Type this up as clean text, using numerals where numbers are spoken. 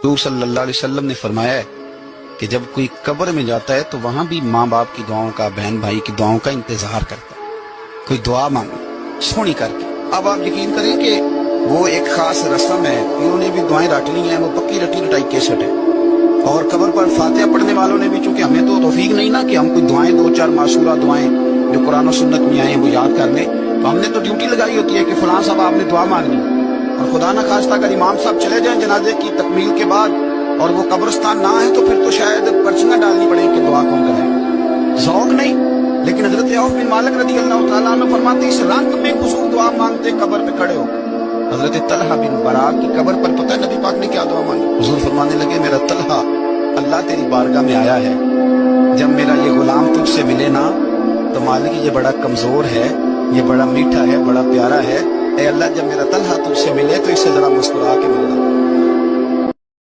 حضور صلی اللہ علیہ وسلم نے فرمایا ہے کہ جب کوئی قبر میں جاتا ہے تو وہاں بھی ماں باپ کی دعاؤں کا، بہن بھائی کی دعاؤں کا انتظار کرتا ہے، کوئی دعا مانگے سونی کر کے۔ اب آپ یقین کریں کہ وہ ایک خاص رسم ہے، انہوں نے بھی دعائیں رٹ لی ہیں، وہ پکی رٹی رٹائی کیسٹ ہے، اور قبر پر فاتحہ پڑھنے والوں نے بھی، چونکہ ہمیں تو توفیق نہیں نا کہ ہم کوئی دعائیں دو چار معصورہ دعائیں جو قرآن و سنت میں آئے ہیں وہ یاد کر لیں، تو ہم نے تو ڈیوٹی لگائی ہوتی ہے کہ فلاں صاحب آپ نے دعا مانگنی، اور خدا نہ خواستہ اگر امام صاحب چلے جائیں جنازے کی تکمیل کے بعد اور وہ قبرستان نہ ہے تو پھر تو شاید پرچیاں ڈالنی پڑیں کہ دعا کون کرے، ذوق نہیں۔ لیکن حضرت عوف بن مالک رضی اللہ تعالیٰ عنہ فرماتے اس رنگ میں حضور دعا مانگتے قبر پہ کھڑے ہو۔ حضرت طلحہ بن برا کی قبر پر پتہ ہے نبی پاک نے کیا دعا مانگی؟ حضور فرمانے لگے میرا طلحہ، اللہ تیری بارگاہ میں آیا ہے، جب میرا یہ غلام تجھ سے ملے نا تو مالک یہ بڑا کمزور ہے، یہ بڑا میٹھا ہے، بڑا پیارا ہے، اے اللہ جب میرا طلحہ تجھ سے ملے تو اسے ذرا مسکرا کے ملنا۔